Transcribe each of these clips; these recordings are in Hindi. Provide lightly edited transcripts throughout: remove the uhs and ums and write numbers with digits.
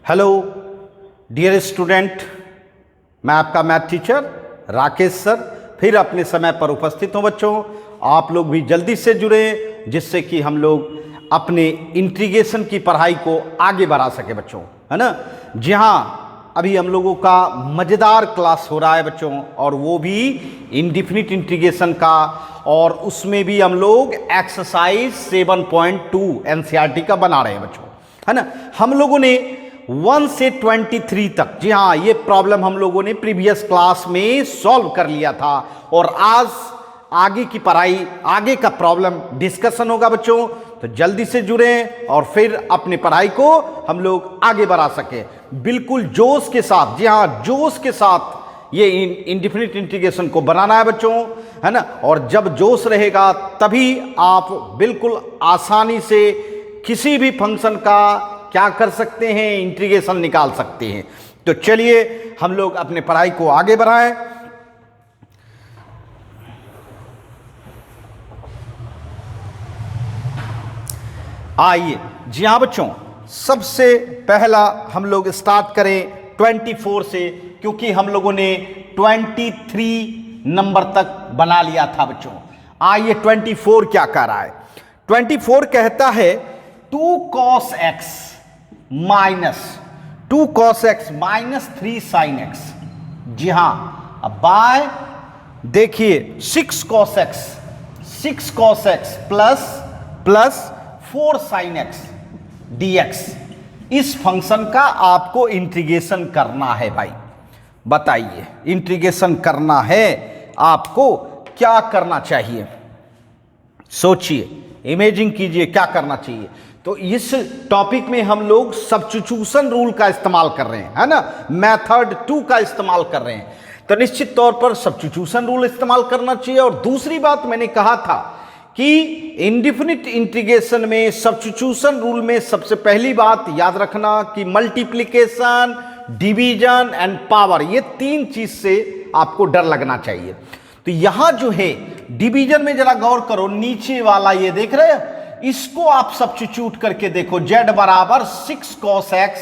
हेलो डियर स्टूडेंट, मैं आपका मैथ टीचर राकेश सर फिर अपने समय पर उपस्थित हूँ। बच्चों, आप लोग भी जल्दी से जुड़े जिससे कि हम लोग अपने इंटीग्रेशन की पढ़ाई को आगे बढ़ा सके बच्चों, है ना। जी हाँ, अभी हम लोगों का मज़ेदार क्लास हो रहा है बच्चों, और वो भी इंडिफिनिट इंटीग्रेशन का, और उसमें भी हम लोग एक्सरसाइज 7.2 एनसीईआरटी का बना रहे हैं बच्चों, है ना। हम लोगों ने 1 से 23 तक, जी हाँ, ये प्रॉब्लम हम लोगों ने प्रीवियस क्लास में सॉल्व कर लिया था, और आज आगे की पढ़ाई, आगे का प्रॉब्लम डिस्कशन होगा बच्चों। तो जल्दी से जुड़ें और फिर अपनी पढ़ाई को हम लोग आगे बढ़ा सके बिल्कुल जोश के साथ। जी हाँ, जोश के साथ ये इंडिफिनिट इंटीग्रेशन को बनाना है बच्चों, है ना। और जब जोश रहेगा तभी आप बिल्कुल आसानी से किसी भी फंक्शन का क्या कर सकते हैं, इंटीग्रेशन निकाल सकते हैं। तो चलिए हम लोग अपने पढ़ाई को आगे बढ़ाएं। आइए, जी हाँ बच्चों, सबसे पहला हम लोग स्टार्ट करें 24 से, क्योंकि हम लोगों ने 23 नंबर तक बना लिया था बच्चों। आइए 24 क्या कह रहा है। 24 कहता है 2 cos x minus 2 cos x minus 3 sin x। जी हां, अब बाय देखिए 6 cos x plus 4 sin x dx। इस फंक्शन का आपको इंटीग्रेशन करना है भाई। बताइए, इंटीग्रेशन करना है आपको, क्या करना चाहिए? सोचिए, इमेजिन कीजिए क्या करना चाहिए। तो इस टॉपिक में हम लोग सब्स्टिट्यूशन रूल का इस्तेमाल कर रहे हैं, है ना, मेथड 2 का इस्तेमाल कर रहे हैं। तो निश्चित तौर पर सब्स्टिट्यूशन रूल इस्तेमाल करना चाहिए। और दूसरी बात मैंने कहा था कि इंडिफिनिट इंटीग्रेशन में सब्स्टिट्यूशन रूल में सबसे पहली बात याद रखना कि मल्टीप्लिकेशन, डिवीजन एंड पावर, ये 3 चीज से आपको डर लगना चाहिए। तो यहां जो है डिवीजन में जरा गौर करो, नीचे वाला ये देख रहे हैं, इसको आप सब्स्टिट्यूट करके देखो, z बराबर 6 cos x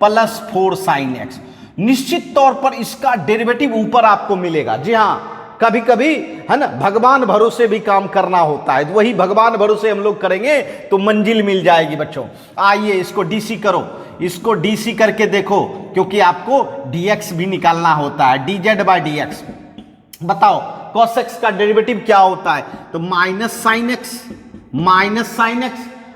plus 4 sin x। निश्चित तौर पर इसका डेरिवेटिव ऊपर आपको मिलेगा। जी हां, कभी कभी, है ना, भगवान भरोसे भी काम करना होता है, तो वही भगवान भरोसे हम लोग करेंगे तो मंजिल मिल जाएगी बच्चों। आइए इसको डीसी करो, इसको डीसी करके देखो, क्योंकि आपको dx भी निकालना होता है, dz बाय dx। बताओ cos x का डेरिवेटिव क्या होता है? तो माइनस साइन x,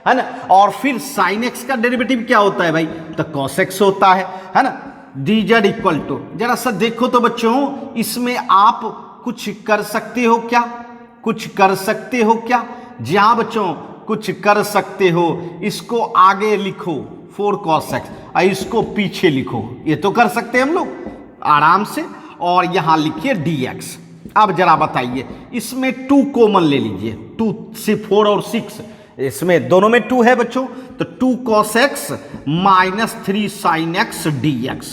है ना। और फिर साइन x का डेरिवेटिव क्या होता है भाई? तो cos x होता है ना। dz इक्वल टू, जरा सा देखो तो बच्चों, इसमें आप कुछ कर सकते हो क्या? कुछ कर सकते हो क्या? जी हाँ बच्चों, कुछ कर सकते हो। इसको आगे लिखो 4 cos x, और इसको पीछे लिखो, ये तो कर सकते हैं हम लोग आराम से। और यहां लिखिए dx। अब जरा बताइए, इसमें 2 कॉमन ले लीजिए, 2 से 4 और 6, इसमें दोनों में 2 है बच्चों। तो 2 cos x minus 3 sin x dx।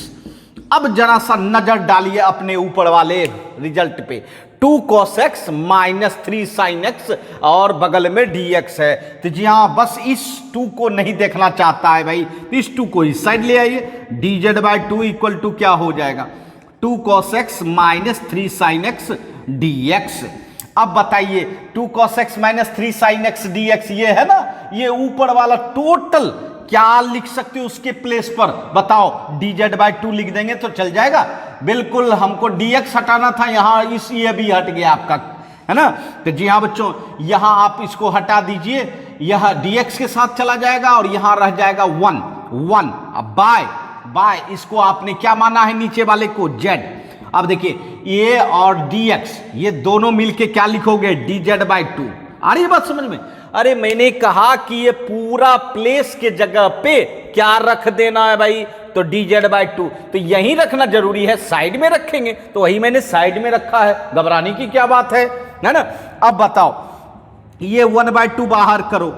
अब जरा सा नजर डालिए अपने ऊपर वाले रिजल्ट पे, 2 cos x minus 3 sin x और बगल में dx है। तो जी हाँ, बस इस 2 को नहीं देखना चाहता है भाई, इस 2 को इस साइड ले आइए। dz बाय 2 इक्वल टू क्या हो जाएगा? 2 cos x minus 3 sin x dx। अब बताइए 2 cos x minus 3 sin x dx, ये है ना, ये ऊपर वाला टोटल क्या लिख सकते हो उसके प्लेस पर? बताओ, dz बाय 2 लिख देंगे तो चल जाएगा? बिल्कुल, हमको dx हटाना था, यहां इस ये भी हट गया आपका, है ना। तो जी हाँ बच्चों, यहां आप इसको हटा दीजिए, यह dx के साथ चला जाएगा और यहां रह जाएगा 1। अब बाय इसको आपने क्या माना है? नीचे वाले को z। अब देखिए, ये और dx, ये दोनों मिलके क्या लिखोगे? dz bye 2। आ रही है बात समझ में? अरे मैंने कहा कि ये पूरा प्लेस के जगह पे क्या रख देना है भाई? तो dz बाय 2। तो यहीं रखना जरूरी है, साइड में रखेंगे तो वही मैंने साइड में रखा है, घबराने की क्या बात है ना। अब बताओ, ये 1 बाय 2 बाहर करो,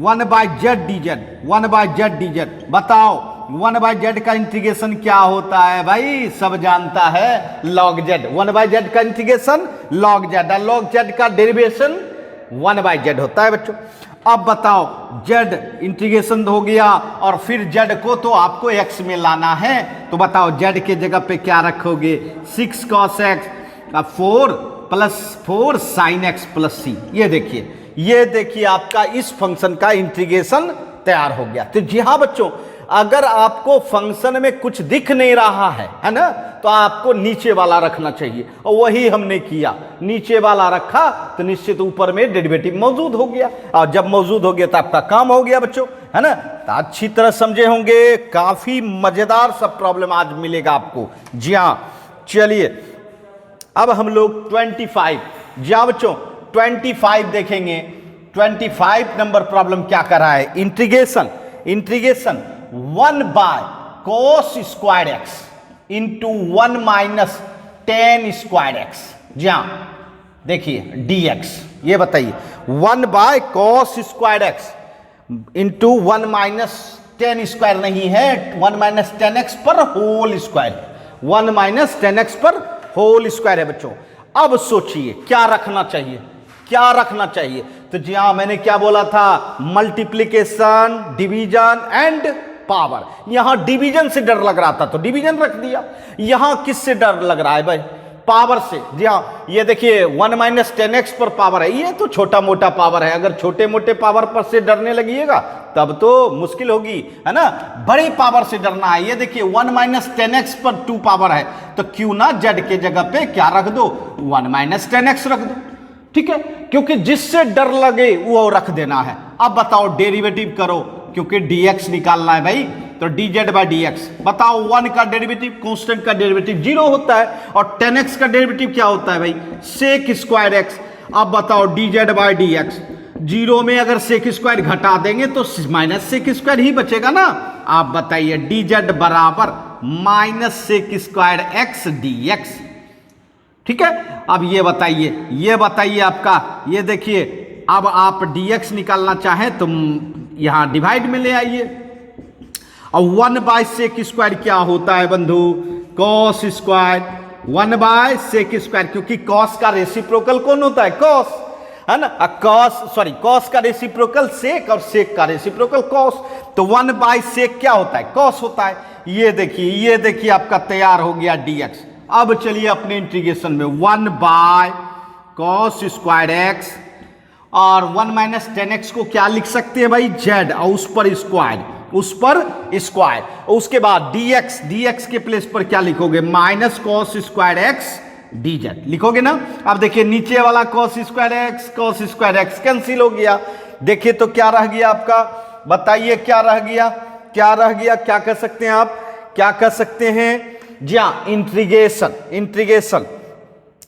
1 बाय z dz। बताओ 1 बाय z का इंटीग्रेशन क्या होता है भाई? सब जानता है, log z। 1 बाय z का integration log z, log z का डेरिवेशन 1 बाय z होता है बच्चों। अब बताओ z इंटीग्रेशन हो गया और फिर z को तो आपको x में लाना है, तो बताओ z के जगह पे क्या रखोगे, 6 cos x 4 plus 4 sin x plus c। ये देखिए आपका इस फंक्शन का इंटीग्रेशन तैयार हो गया। तो जी हाँ बच्चों, अगर आपको फंक्शन में कुछ दिख नहीं रहा है ना, तो आपको नीचे वाला रखना चाहिए, और वही हमने किया, नीचे वाला रखा तो निश्चित ऊपर में डेरिवेटिव मौजूद हो गया, और जब मौजूद हो गया तो आपका काम हो गया बच्चों, है ना। तो अच्छी तरह समझे होंगे, काफी मजेदार सब प्रॉब्लम आज मिलेगा आपको। जी हाँ, चलिए अब हम लोग 25, जी हाँ बच्चों 25 देखेंगे। 25 नंबर प्रॉब्लम क्या कर रहा है, integration 1 by cos square x into 1 minus tan square x. जी हाँ देखिए dx, ये बताइए 1 by cos square x into 1 minus tan square नहीं है, 1 माइनस टेन एक्स पर whole square, 1 minus ten x पर होल स्क्वायर है बच्चों। अब सोचिए क्या रखना चाहिए, तो जी हाँ मैंने क्या बोला था, मल्टीप्लीकेशन, डिवीजन एंड पावर। यहां डिवीजन से डर लग रहा था तो डिवीजन रख दिया, यहां किससे डर लग रहा है भाई, पावर से। जी हाँ ये देखिए 1 माइनस टेन एक्स पर पावर है, ये तो छोटा मोटा पावर है, अगर छोटे मोटे पावर पर से डरने लगिएगा तब तो मुश्किल होगी, है ना। बड़ी पावर से डरना है। ये देखिए 1 माइनस टेन एक्स पर 2 पावर है, तो क्यों ना z के जगह पे क्या रख दो, 1 माइनस टेन एक्स रख दो, ठीक है, क्योंकि जिससे डर लगे वो रख देना है। अब बताओ डेरिवेटिव करो, क्योंकि dx निकालना है भाई, तो dz बाई dx। बताओ 1 का डेरिवेटिव, कांस्टेंट का डेरिवेटिव 0 होता है, और 10x का डेरिवेटिव क्या होता है भाई, सेक स्क्वायर x। अब बताओ dz बाई dx, 0 में अगर सेक स्क्वायर घटा देंगे तो माइनस सेक स्क्वायर ही बचेगा ना। आप बताइए dz बराबर minus sec square x dx, ठीक है। अब ये बताइए आपका, ये देखिए अब आप dx निकालना चाहें तो यहां डिवाइड में ले आइए, और 1 बाय सेक स्क्वायर क्या होता है बंधु, cos square, 1 by sec square, क्योंकि कॉस का रेसिप्रोकल कौन होता है, कॉस, है ना। कॉस का रेसिप्रोकल सेक, और सेक का रेसिप्रोकल कॉस, तो 1 बाय सेक क्या होता है, कॉस होता है। ये देखिए आपका तैयार हो गया dx। अब चलिए अपने इंटीग्रेशन में 1 बाय कॉस स्क्वायर एक्स, और 1 माइनस टेन एक्स को क्या लिख सकते हैं भाई, z, और उस पर स्क्वायर, और उसके बाद dx के प्लेस पर क्या लिखोगे, minus cos square x dz लिखोगे ना। अब देखिए नीचे वाला cos स्क्वायर एक्स कैंसिल हो गया। देखिए तो क्या रह गया आपका, बताइए क्या रह गया, क्या कर सकते हैं आप, क्या कर सकते हैं, जी हाँ इंटीग्रेशन,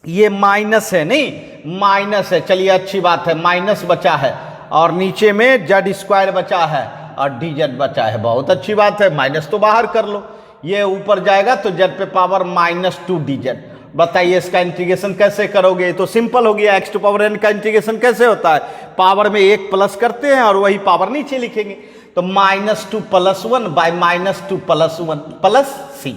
ये माइनस है, नहीं माइनस है, चलिए अच्छी बात है, माइनस बचा है, और नीचे में जेड स्क्वायर बचा है और dz बचा है, बहुत अच्छी बात है। माइनस तो बाहर कर लो, ये ऊपर जाएगा तो z पे पावर -2 dz। बताइए इसका इंटीग्रेशन कैसे करोगे, तो सिंपल हो गया, x टू पावर n का इंटीग्रेशन कैसे होता है, पावर में 1 प्लस करते हैं और वही पावर नीचे लिखेंगे, तो -2 + 1 बाय -2 + 1 प्लस c।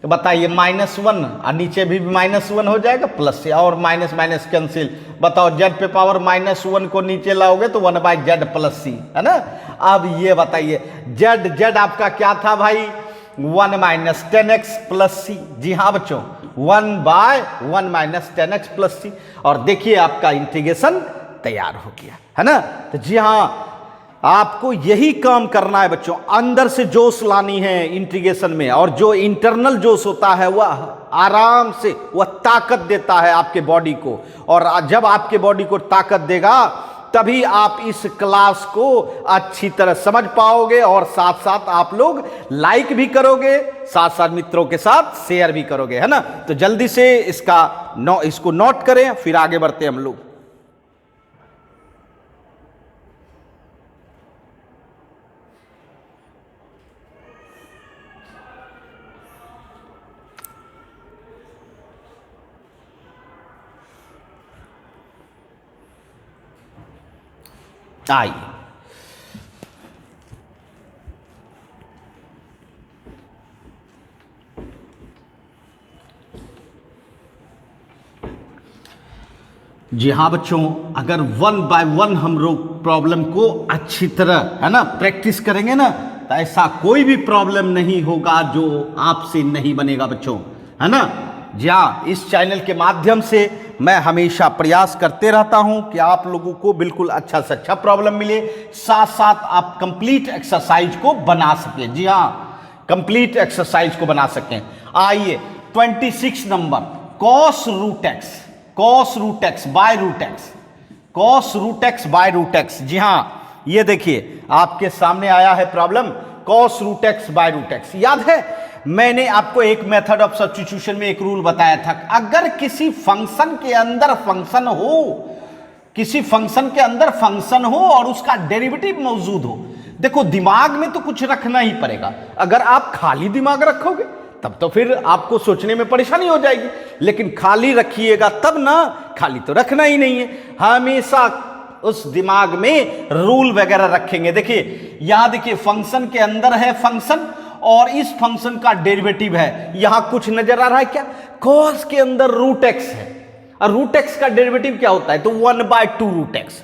तो बताइए -1 और नीचे भी -1 हो जाएगा, प्लस से, और माइनस माइनस कैंसिल। बताओ z पे पावर -1 को नीचे लाओगे तो 1 बाई जेड प्लस c, है ना। अब ये बताइए z आपका क्या था भाई, 1 minus ten x plus c। जी हाँ बच्चों 1 by 1 minus ten x plus c, और देखिए आपका इंटीग्रेशन तैयार हो गया, है ना। तो जी हाँ आपको यही काम करना है बच्चों, अंदर से जोश लानी है इंटीग्रेशन में, और जो इंटरनल जोश होता है वह आराम से वह ताकत देता है आपके बॉडी को, और जब आपके बॉडी को ताकत देगा तभी आप इस क्लास को अच्छी तरह समझ पाओगे, और साथ साथ आप लोग लाइक भी करोगे, साथ साथ मित्रों के साथ शेयर भी करोगे, है ना। तो जल्दी से इसको नोट करें, फिर आगे बढ़ते हम लोग। आइए जी हाँ बच्चों, अगर 1 बाय 1 हम लोग प्रॉब्लम को अच्छी तरह, है ना, प्रैक्टिस करेंगे ना, तो ऐसा कोई भी प्रॉब्लम नहीं होगा जो आपसे नहीं बनेगा बच्चों, है ना। जी हाँ, इस चैनल के माध्यम से मैं हमेशा प्रयास करते रहता हूं कि आप लोगों को बिल्कुल अच्छा से अच्छा प्रॉब्लम मिले, साथ साथ आप कंप्लीट एक्सरसाइज को बना सकें। जी हाँ, कंप्लीट एक्सरसाइज को बना सकें। आइए 26 number, cos root x, cos root x by root x, cos root x by root x. जी हाँ, ये देखिए आपके सामने आया है problem, cos root x by root x. याद है मैंने आपको एक मेथड ऑफ सब्स्टिट्यूशन में एक रूल बताया था, अगर किसी फंक्शन के अंदर फंक्शन हो, किसी फंक्शन के अंदर फंक्शन हो और उसका डेरिवेटिव मौजूद हो, देखो दिमाग में तो कुछ रखना ही पड़ेगा। अगर आप खाली दिमाग रखोगे तब तो फिर आपको सोचने में परेशानी हो जाएगी, लेकिन खाली रखिएगा तब ना, खाली तो रखना ही नहीं है, हमेशा उस दिमाग में रूल वगैरह रखेंगे। देखिए यहां देखिए फंक्शन के अंदर है फंक्शन और इस फंक्शन का डेरिवेटिव है, यहां कुछ नजर आ रहा है क्या, कॉस के अंदर रूट एक्स है और रूट एक्स का डेरिवेटिव क्या होता है, तो 1/2 रूट एक्स,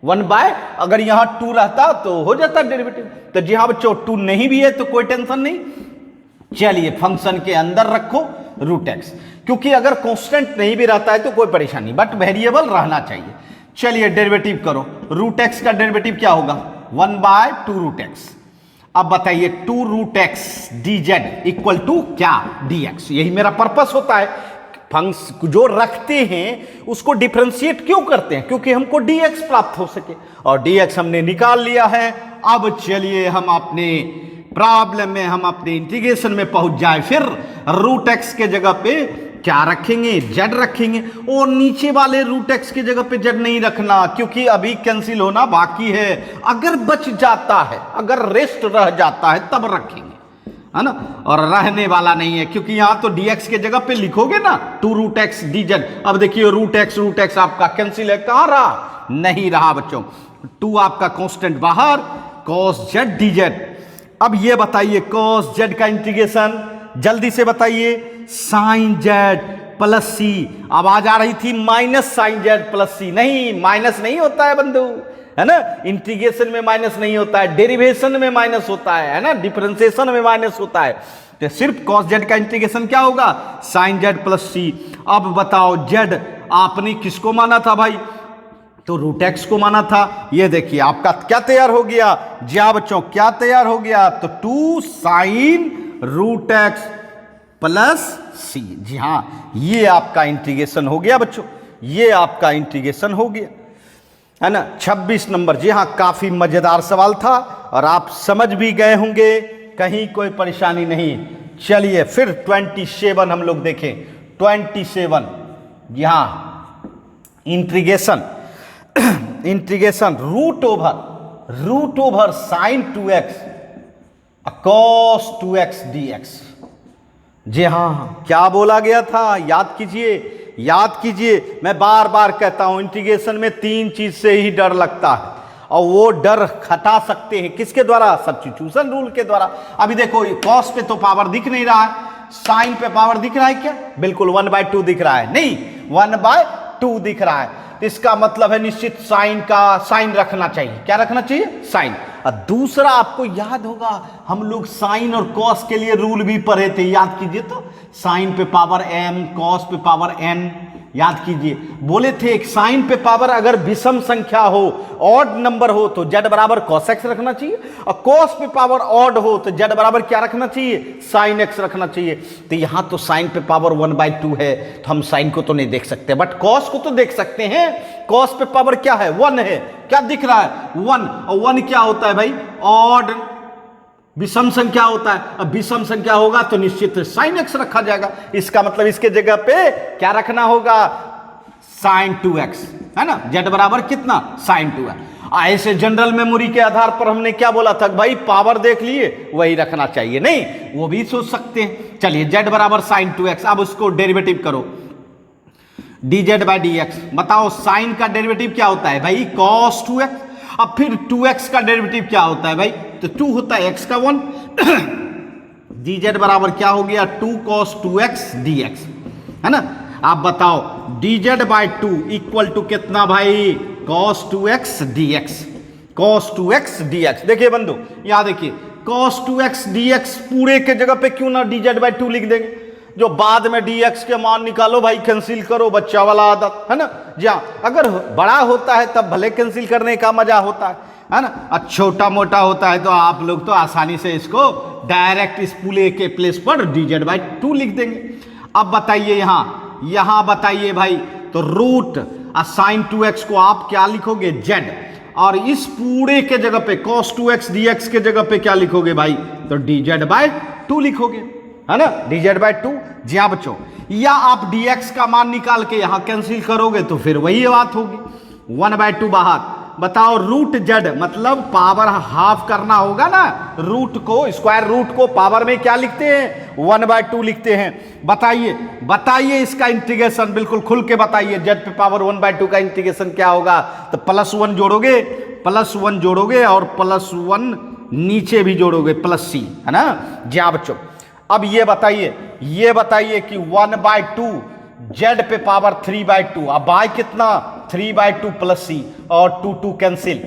1 अगर यहां 2 रहता तो हो जाता डेरिवेटिव। तो जी हाँ बच्चों, 2 नहीं भी है तो कोई टेंशन नहीं, चलिए फंक्शन के अंदर रखो रूट एक्स, क्योंकि अगर कांस्टेंट नहीं भी रहता है तो कोई परेशानी, बट वेरिएबल रहना चाहिए। चलिए डेरिवेटिव करो, रूट एक्स का डेरिवेटिव क्या होगा, 1/2 रूट एक्स। अब बताइए 2 root x d z equal to क्या, डी एक्स। यही मेरा पर्पस होता है, फंक्शन जो रखते हैं उसको डिफरेंशिएट क्यों करते हैं, क्योंकि हमको डी एक्स प्राप्त हो सके, और डी एक्स हमने निकाल लिया है। अब चलिए हम अपने प्रॉब्लम में, हम अपने इंटीग्रेशन में पहुंच जाए। फिर रूट एक्स के जगह पे क्या रखेंगे, जेड रखेंगे, और नीचे वाले रूट एक्स की जगह पे जेड नहीं रखना, क्योंकि अभी कैंसिल होना बाकी है। अगर बच जाता है, अगर रेस्ट रह जाता है तब रखेंगे, है ना, और रहने वाला नहीं है, क्योंकि यहां तो dx के जगह पे लिखोगे ना 2 रूट एक्स डी जेड। अब देखिए रूट एक्स आपका कैंसिल है, कहां रहा, नहीं रहा बच्चों, 2 आपका कांस्टेंट बाहर, कॉस जेड डी जेड। अब ये बताइए कॉस जेड का इंटीग्रेशन जल्दी से बताइए, साइन जेड प्लस सी। अब आ जा रही थी माइनस साइन जेड प्लस सी, नहीं माइनस नहीं होता है बंधु, है ना, इंटीग्रेशन में माइनस नहीं होता है, डेरिवेशन में माइनस होता है ना, डिफरेंशिएशन में माइनस होता है। तो सिर्फ कॉस जेड का इंटीग्रेशन क्या होगा, साइन जेड प्लस सी। अब बताओ जेड आपने किसको माना था भाई, तो रूट एक्स को माना था। ये देखिए आपका क्या तैयार हो गया, जी हाँ बच्चों क्या तैयार हो गया, तो 2 साइन रूट एक्स प्लस सी। जी हाँ, ये आपका इंटीग्रेशन हो गया बच्चों, ये आपका इंटीग्रेशन हो गया, है ना। 26 नंबर, जी हाँ काफी मजेदार सवाल था और आप समझ भी गए होंगे, कहीं कोई परेशानी नहीं। चलिए फिर 27 हम लोग देखें, 27, जी हाँ integration, integration root over sine 2x cos 2x dx। जी हाँ, क्या बोला गया था, याद कीजिए, याद कीजिए। मैं बार बार कहता हूं इंटीग्रेशन में 3 चीज से ही डर लगता है, और वो डर हटा सकते हैं किसके द्वारा, सब्स्टिट्यूशन रूल के द्वारा। अभी देखो कॉस पे तो पावर दिख नहीं रहा है, साइन पे पावर दिख रहा है क्या, बिल्कुल 1/2 दिख रहा है, नहीं 1/2 दिख रहा है, तो इसका मतलब है निश्चित साइन का साइन रखना चाहिए, क्या रखना चाहिए, साइन। और दूसरा आपको याद होगा हम लोग साइन और कॉस के लिए रूल भी पढ़े थे, याद कीजिए तो, साइन पे पावर m, कॉस पे पावर n, याद कीजिए। बोले थे एक साइन पे पावर अगर विषम संख्या हो, ऑड नंबर हो, तो z बराबर cos x रखना चाहिए, और cos पे पावर ऑड हो तो z बराबर क्या रखना चाहिए, sin x रखना चाहिए। तो यहां तो साइन पे पावर 1/2 है, तो हम साइन को तो नहीं देख सकते, बट cos को तो देख सकते हैं। cos पे पावर क्या है, 1 है, क्या दिख रहा है 1, और 1 क्या होता है भाई, ऑड विषम संख्या होता है। अब विषम संख्या होगा तो निश्चित साइन एक्स रखा जाएगा, इसका मतलब इसके जगह पे क्या रखना होगा, साइन 2x, है ना, z बराबर कितना, साइन 2x। ऐसे जनरल मेमोरी के आधार पर हमने क्या बोला था भाई, पावर देख लिए वही रखना चाहिए, नहीं वो भी सोच सकते हैं। चलिए z बराबर साइन 2x, अब उसको डेरिवेटिव करो, dz बाई dx। बताओ साइन का डेरिवेटिव क्या होता है भाई, cos 2x। अब फिर 2x का डेरिवेटिव क्या होता है भाई, तो 2 होता है x का 1 dz बराबर क्या हो गया, 2 cos 2x dx, है ना। आप बताओ dz बाई 2 इक्वल टू कितना भाई, cos 2x dx। cos 2x dx। देखिए बंधु यहां देखिए cos 2x dx पूरे के जगह पे क्यों ना dz/2 लिख देंगे, जो बाद में dx के मान निकालो भाई, कैंसिल करो, बच्चा वाला आदत है ना। जी हाँ, अगर बड़ा होता है तब भले कैंसिल करने का मजा होता है ना। और छोटा मोटा होता है तो आप लोग तो आसानी से इसको डायरेक्ट इस पूरे के प्लेस पर dz/2 लिख देंगे। अब बताइए यहां बताइए भाई, तो रूट साइन 2x को आप क्या लिखोगे, z, और इस पूरे के जगह पे cos 2x dx के जगह पे क्या लिखोगे भाई, तो dz/2 लिखोगे, है ना, dz/2। जी हाँ बच्चों, या आप dx का मान निकाल के यहां कैंसिल करोगे तो फिर वही बात होगी, 1/2 बाहर। बताओ रूट z मतलब पावर हाफ करना होगा ना, रूट को, स्क्वायर रूट को पावर में क्या लिखते हैं, 1/2 लिखते हैं। बताइए इसका इंटीग्रेशन बिल्कुल खुल के बताइए, z पे पावर 1/2 का इंटीग्रेशन क्या होगा, तो +1 जोड़ोगे और +1 नीचे भी जोड़ोगे +c, है ना। जी हाँ बच्चों, अब ये बताइए कि 1/2 z पे पावर 3/2, अब बाय कितना, 3/2 +c और 2 कैंसिल,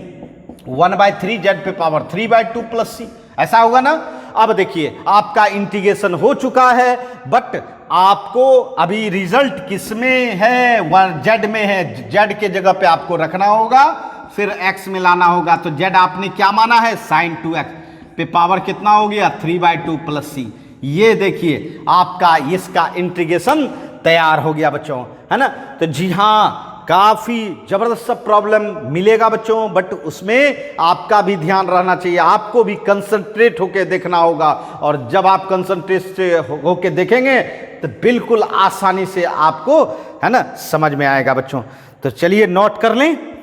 1/3 z पे पावर 3/2 +c, ऐसा होगा ना। अब देखिए आपका इंटीग्रेशन हो चुका है, बट आपको अभी रिजल्ट किस में है, z में है, z के जगह पे आपको रखना होगा, फिर x में लाना होगा। तो z आपने क्या माना है, sin 2x पे पावर कितना हो गया, 3/2 +c। ये देखिए आपका इसका इंटीग्रेशन तैयार हो गया बच्चों, है ना। तो जी हाँ, काफी जबरदस्त प्रॉब्लम मिलेगा बच्चों, बट उसमें आपका भी ध्यान रहना चाहिए, आपको भी कंसंट्रेट होकर देखना होगा, और जब आप कंसंट्रेट होकर देखेंगे तो बिल्कुल आसानी से आपको, है ना, समझ में आएगा बच्चों। तो चलिए नोट कर लें।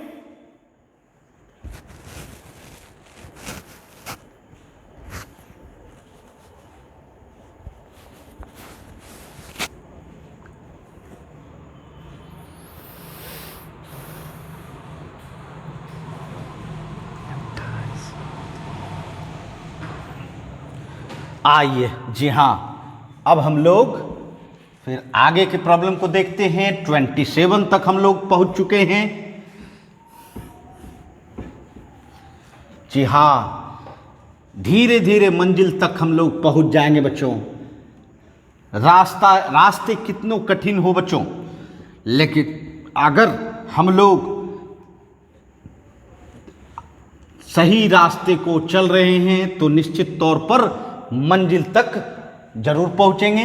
आइए, जी हाँ, अब हम लोग फिर आगे के प्रॉब्लम को देखते हैं। 27 तक हम लोग पहुंच चुके हैं। जी हाँ, धीरे धीरे मंजिल तक हम लोग पहुंच जाएंगे बच्चों। रास्ते कितनों कठिन हो बच्चों, लेकिन अगर हम लोग सही रास्ते को चल रहे हैं तो निश्चित तौर पर मंजिल तक जरूर पहुंचेंगे।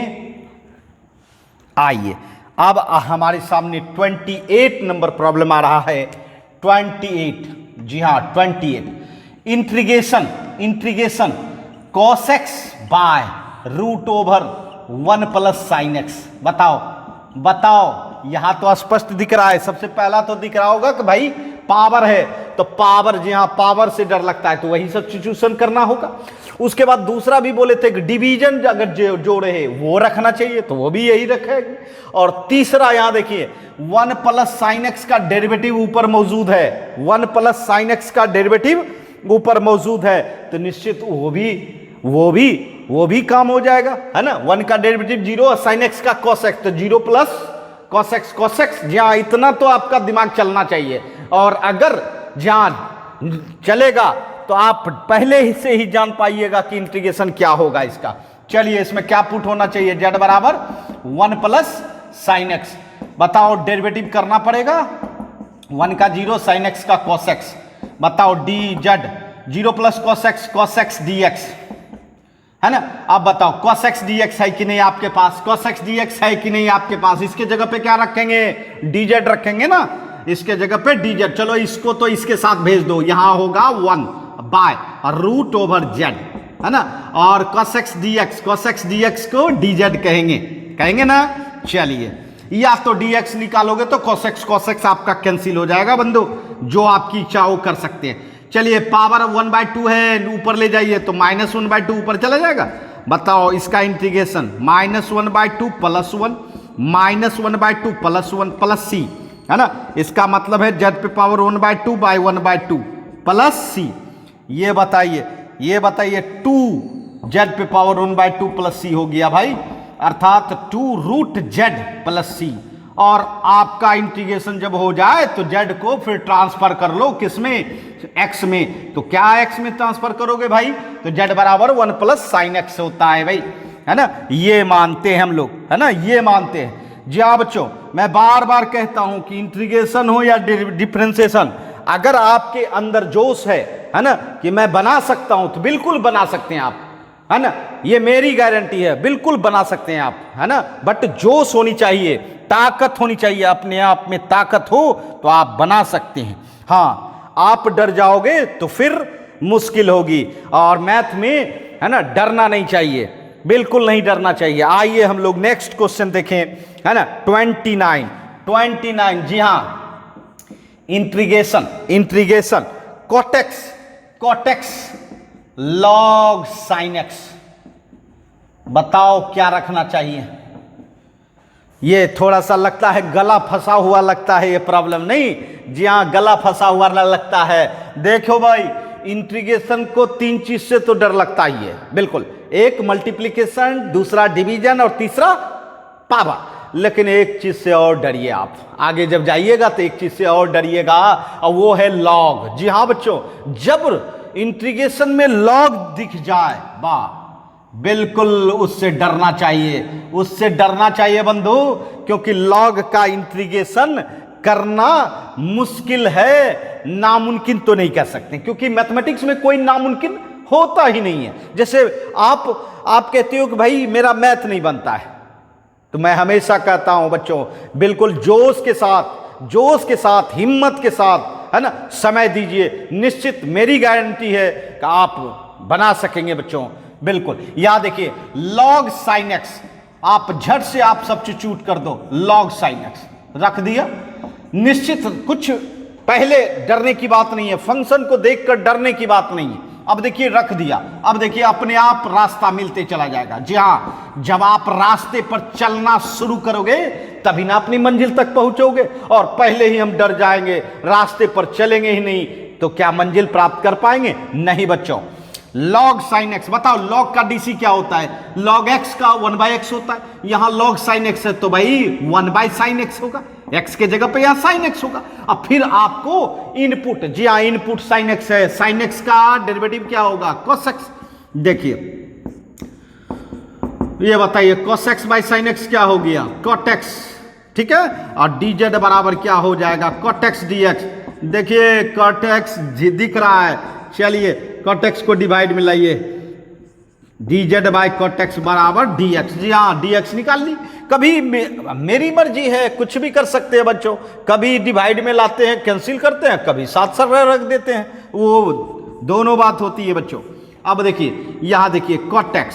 आइए अब हमारे सामने 28 नंबर प्रॉब्लम आ रहा है। 28, जी हाँ 28, integration cos x by √1 + sin x। बताओ यहां तो स्पष्ट दिख रहा है, सबसे पहला तो दिख रहा होगा कि भाई पावर है, तो पावर, जी हाँ पावर से डर लगता है तो वही सब्स्टिट्यूशन करना होगा। उसके बाद दूसरा भी बोले थे कि डिवीजन अगर जोड़े है वो रखना चाहिए, तो वो भी यही रखेगी। और तीसरा यहां देखिए 1 + sin x का डेरिवेटिव ऊपर मौजूद है, 1 + sin x का डेरिवेटिव ऊपर मौजूद है, तो निश्चित वो भी काम हो जाएगा, है ना। 1 का डेरिवेटिव 0 और sin x का cos x, तो 0 + cos x। जी हाँ, इतना तो आपका दिमाग चलना चाहिए, और अगर जहां चलेगा तो आप पहले ही से ही जान पाइएगा कि इंटीग्रेशन क्या होगा इसका। चलिए इसमें क्या पुट होना चाहिए, z बराबर 1 + sin x। बताओ डेरिवेटिव करना पड़ेगा, 1 का 0 sin x का cos x। बताओ dz 0 + cos x dx, है ना। अब बताओ cos x dx है कि नहीं आपके पास, cos x dx है कि नहीं आपके पास। इसके जगह पे क्या रखेंगे, dz रखेंगे ना, इसके जगह पे dz। चलो इसको तो इसके साथ भेज दो, यहां होगा 1 बाय √z, है ना। और cos x dx को dz कहेंगे ना। चलिए या तो dx निकालोगे तो cos x आपका कैंसिल हो जाएगा बंधु, जो आपकी इच्छा हो कर सकते हैं। चलिए पावर 1/2 है, ऊपर ले जाइए तो -1/2 ऊपर चला जाएगा। बताओ इसका इंटीग्रेशन -1/2 +1 -1/2 +1 +c, है ना। इसका मतलब है z पे पावर 1/2 / 1/2 +c। ये बताइए 2 z पे पावर 1/2 +c हो गया भाई, अर्थात 2 √z +c। और आपका इंटीग्रेशन जब हो जाए तो जेड को फिर ट्रांसफर कर लो किसमें, एक्स में। तो क्या एक्स में ट्रांसफर करोगे भाई, तो जेड बराबर 1 प्लस साइन एक्स होता है भाई, है ना। ये मानते हैं हम लोग, है ना, ये मानते हैं। जी हाँ बच्चों, मैं बार बार कहता हूं कि इंटीग्रेशन हो या डिफरेंशिएशन, अगर आपके अंदर जोश है ना, कि मैं बना सकता हूं, तो बिल्कुल बना सकते हैं आप, है ना। ये मेरी गारंटी है, बिल्कुल बना सकते हैं आप, है ना। बट जोश होनी चाहिए, ताकत होनी चाहिए, अपने आप में ताकत हो तो आप बना सकते हैं। हाँ, आप डर जाओगे तो फिर मुश्किल होगी। और मैथ में, है ना, डरना नहीं चाहिए, बिल्कुल नहीं डरना चाहिए। आइए हम लोग नेक्स्ट क्वेश्चन देखें, है ना। 29 जी हाँ, integration cot x log sine x, बताओ क्या रखना चाहिए। ये थोड़ा सा लगता है गला फंसा हुआ लगता है, ये प्रॉब्लम नहीं, जी हाँ, गला फंसा हुआ लगता है। देखो भाई, इंटीग्रेशन को 3 चीज से तो डर लगता ही है, बिल्कुल। एक मल्टीप्लिकेशन, दूसरा डिवीजन और तीसरा पावर। लेकिन एक चीज से और डरिए आप, आगे जब जाइएगा तो एक चीज से और डरिएगा, और वो है लॉग। जी हाँ बच्चों, जब इंटीग्रेशन में लॉग दिख जाए, वाह, बिल्कुल उससे डरना चाहिए, उससे डरना चाहिए बंधु, क्योंकि लॉग का इंटीग्रेशन करना मुश्किल है, नामुमकिन तो नहीं कह सकते, क्योंकि मैथमेटिक्स में कोई नामुमकिन होता ही नहीं है। जैसे आप कहते हो कि भाई मेरा मैथ नहीं बनता है, तो मैं हमेशा कहता हूं बच्चों, बिल्कुल जोश के साथ हिम्मत के साथ, है ना, समय दीजिए, निश्चित मेरी गारंटी है कि आप बना सकेंगे बच्चों, बिल्कुल। याद देखिए, लॉग साइन एक्स, आप झट से आप सब्स्टिट्यूट कर दो, लॉग साइन एक्स रख दिया, निश्चित कुछ पहले डरने की बात नहीं है, फंक्शन को देखकर डरने की बात नहीं है। अब देखिए रख दिया, अब देखिए अपने आप रास्ता मिलते चला जाएगा। जी हाँ, जब आप रास्ते पर चलना शुरू करोगे तभी ना अपनी मंजिल तक पहुंचोगे, और पहले ही हम डर जाएंगे, रास्ते पर चलेंगे ही नहीं, तो क्या मंजिल प्राप्त कर पाएंगे? नहीं बच्चों। लॉग साइन एक्स, बताओ लॉग का डीसी क्या होता है? लॉग एक्स का 1/x होता है, यहां लॉग साइन एक्स है तो भाई 1/sin x होगा, एक्स के जगह पे यहां साइन एक्स होगा। अब फिर आपको इनपुट, जी हाँ, इनपुट साइन एक्स है, साइन एक्स का डेरिवेटिव क्या होगा? cos x। देखिए ये बताइए, cos x by sine x क्या हो गया? cot x, ठीक है। और dz बराबर क्या हो जाएगा? cot x dx। देखिए cot x दिख रहा है, चलिए cot x को डिवाइड में लाइए, dz बाई cot x बराबर dx। जी हाँ, dx निकाल ली। कभी मेरी मर्जी है, कुछ भी कर सकते हैं बच्चों, कभी डिवाइड में लाते हैं कैंसिल करते हैं, कभी साथ साथ रख देते हैं, वो दोनों बात होती है बच्चों। अब देखिए यहां देखिए cot x,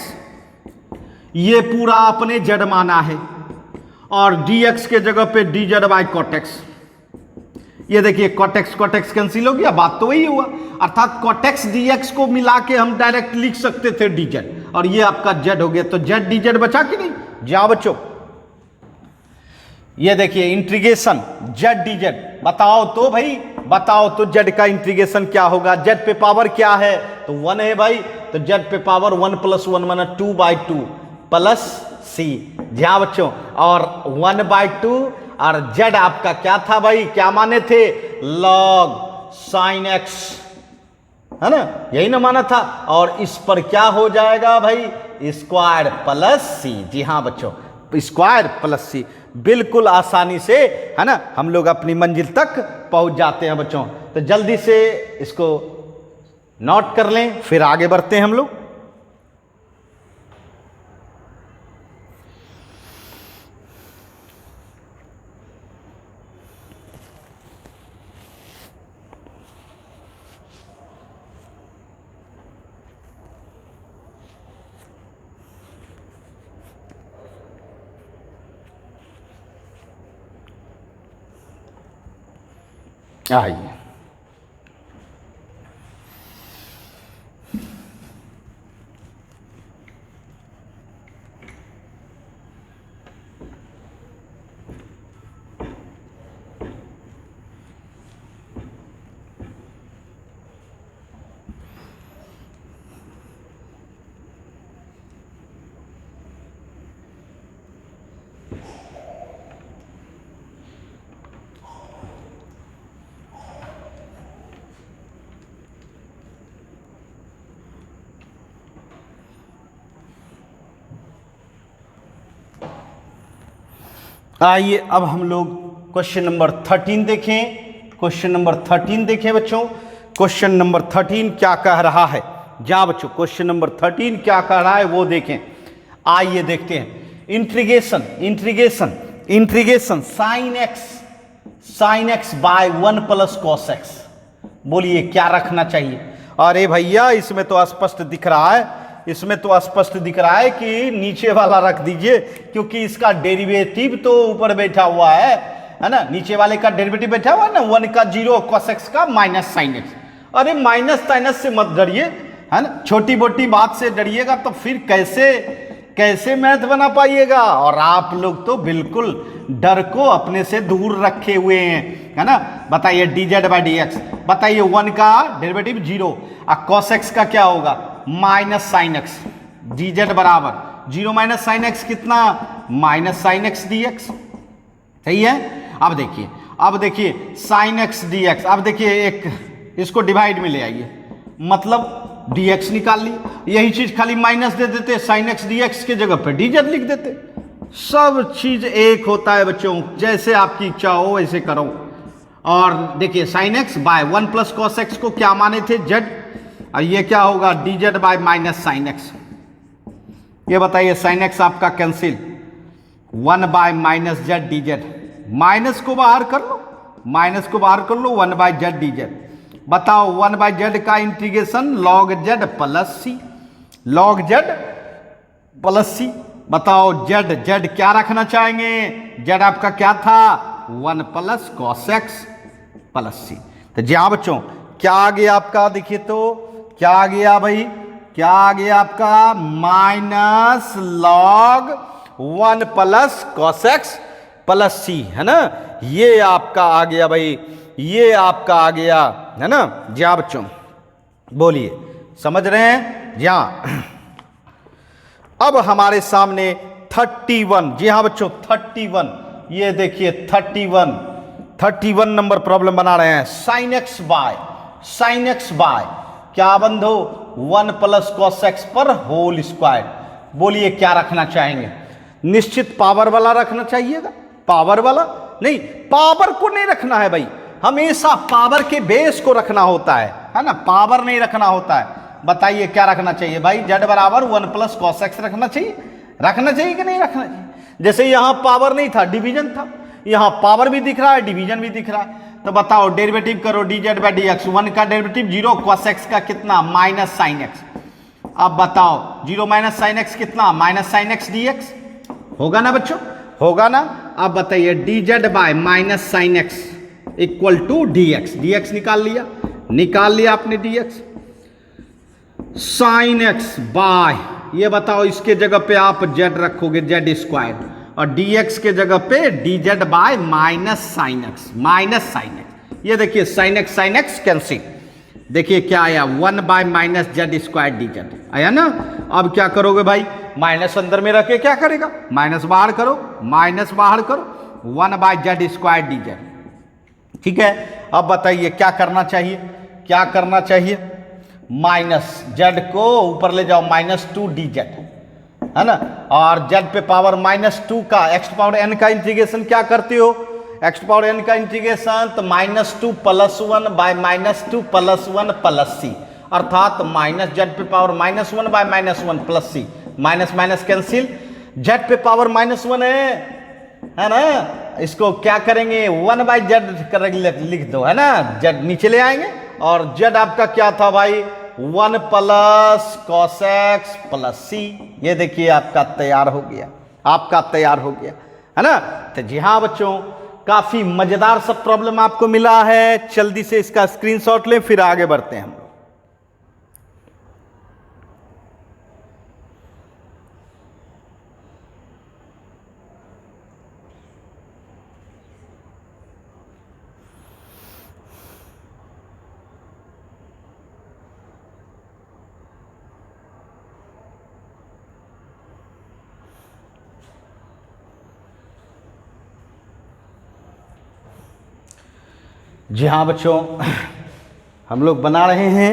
ये पूरा अपने z माना है, और dx के जगह पे dz बाई cot x। ये देखिए cot x कैंसिल हो गया, बात तो वही हुआ, अर्थात cot x dx को मिला के हम डायरेक्ट लिख सकते थे dz, और ये आपका z हो गया, तो z dz बचा कि नहीं? जाओ बच्चों, ये देखिए इंटीग्रेशन z dz, बताओ तो भाई, बताओ तो z का इंटीग्रेशन क्या होगा? z पे पावर क्या है? तो 1 है भाई, तो z पे पावर 1 + 1 माना 2/2 प्लस c। जहां बच्चों, और 1/2, और z आपका क्या था भाई, क्या माने थे? लॉग साइन x, है ना, यही ना माना था। और इस पर क्या हो जाएगा भाई? स्क्वायर प्लस सी। जी हाँ बच्चों, स्क्वायर प्लस सी, बिल्कुल आसानी से, है ना, हम लोग अपनी मंजिल तक पहुंच जाते हैं बच्चों। तो जल्दी से इसको नोट कर लें, फिर आगे बढ़ते हैं हम लोग। आइए, आइए अब हम लोग क्वेश्चन नंबर 13 देखें। क्वेश्चन नंबर 13 देखें बच्चों। क्वेश्चन नंबर 13 क्या कह रहा है? जहां बच्चों क्वेश्चन नंबर 13 क्या कह रहा है वो देखें। आइए देखते हैं। Integration sine x by 1 plus cos x. बोलिए क्या रखना चाहिए? अरे भैया इसमें तो स्पष्ट दिख रहा है, इसमें तो स्पष्ट दिख रहा है कि नीचे वाला रख दीजिए, क्योंकि इसका डेरिवेटिव तो ऊपर बैठा हुआ है ना, नीचे वाले का डेरिवेटिव बैठा हुआ है ना, 1 का 0 cos x का माइनस साइन एक्स। अरे माइनस साइनस से मत डरिए, है ना, छोटी मोटी बात से डरिएगा तो फिर कैसे मैथ बना पाइएगा। और आप लोग तो बिल्कुल डर को अपने से दूर रखे हुए हैं, है ना। बताइए dz बाई डी एक्स, बताइए 1 का डेरिवेटिव 0 और cos x का क्या होगा माइनस साइन एक्स, dz बराबर 0 माइनस साइन एक्स कितना minus sine x D x. सही है। अब देखिए साइन एक्स डी एक्स। अब देखिए एक इसको डिवाइड में ले आइए, मतलब dx निकाल लिए। यही चीज खाली माइनस दे देते, साइन एक्स dx के जगह पे dz लिख देते। सब चीज एक होता है बच्चों, जैसे आपकी इच्छा हो वैसे करो। और देखिए sine x by 1 plus cos x को क्या माने थे z, और ये क्या होगा dz by minus sine x. ये बताइए साइन एक्स आपका cancel, 1 bye minus Z dz, minus को बाहर कर लो, 1 बाय जेड dz। बताओ 1 बाय जेड का इंटीग्रेशन लॉग जेड प्लस सी। बताओ जेड क्या रखना चाहेंगे? जेड आपका क्या था 1 प्लस कॉस एक्स प्लस सी। तो जी हाँ बच्चों, क्या आ गया आपका? देखिए तो क्या आ गया भाई, क्या आ गया आपका minus log 1 plus cos x plus c, है ना। ये आपका आ गया भाई, ये आपका आ गया, है ना। जी हाँ बच्चों, बोलिए समझ रहे हैं? जी हाँ। अब हमारे सामने 31, जी हाँ बच्चों 31, ये देखिए 31 नंबर प्रॉब्लम बना रहे हैं। साइन एक्स बाय क्या बंधो 1 प्लस कॉस एक्स पर होल स्क्वायर। बोलिए क्या रखना चाहेंगे? निश्चित पावर वाला रखना चाहिएगा, पावर वाला नहीं, पावर को नहीं रखना है भाई, हमेशा पावर के बेस को रखना होता है ना, पावर नहीं रखना होता है। बताइए क्या रखना चाहिए भाई? z बराबर 1 प्लस कॉस एक्स रखना चाहिए कि नहीं रखना चाहिए? जैसे यहां पावर नहीं था, डिवीजन था, यहां पावर भी दिख रहा है, डिवीजन भी दिख रहा है। तो बताओ डेरिवेटिव करो dz बाई डी एक्स, 1 का डेरिवेटिव 0 cos x का कितना माइनस साइन एक्स। अब बताओ 0 माइनस साइन एक्स कितना माइनस साइन एक्स dx होगा ना बच्चों, होगा ना। अब बताइए dz by minus sine x equal to dx निकाल लिया आपने dx। साइन एक्स बाय, ये बताओ इसके जगह पे आप z रखोगे z स्क्वायर, और dx के जगह पे dz by minus sine x. ये देखिए साइन एक्स कैंसिल, देखिए क्या आया 1 bye minus Z square dz आया ना। अब क्या करोगे भाई? माइनस अंदर में रख के क्या करेगा, माइनस बाहर करो, 1 बाय जेड स्क्वायर dz। ठीक है। अब बताइए क्या करना चाहिए? माइनस जेड को ऊपर ले जाओ, -2 dz, है ना। और z पे पावर -2 का x पावर n का इंटीग्रेशन क्या करते हो? x पावर n का इंटीग्रेशन तो -2 प्लस 1 बाय -2 प्लस 1 प्लस सी, अर्थात माइनस जेड पे power -1 by -1 plus C, minus cancel, Z पे पावर -1 है ना। इसको क्या करेंगे 1 बाय जेड लिख दो, है ना, जेड नीचे ले आएंगे। और जेड आपका क्या था भाई 1 प्लस कॉस एक्स प्लस सी। ये देखिए आपका तैयार हो गया, है ना। तो जी हाँ बच्चों, काफी मजेदार सब प्रॉब्लम आपको मिला है। जल्दी से इसका स्क्रीनशॉट लें, फिर आगे बढ़ते हैं हम। जी हाँ बच्चों, हम लोग बना रहे हैं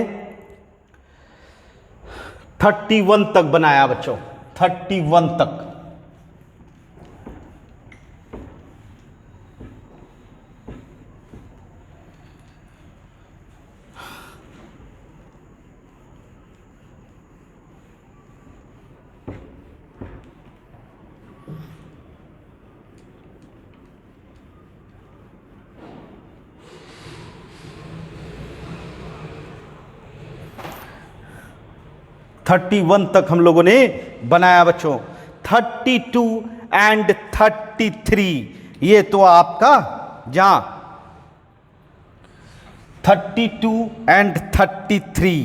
31 तक बनाया बच्चों, 31 तक। 31 तक हम लोगों ने बनाया बच्चों। 32 एंड 33, ये तो आपका जहां 32 एंड 33,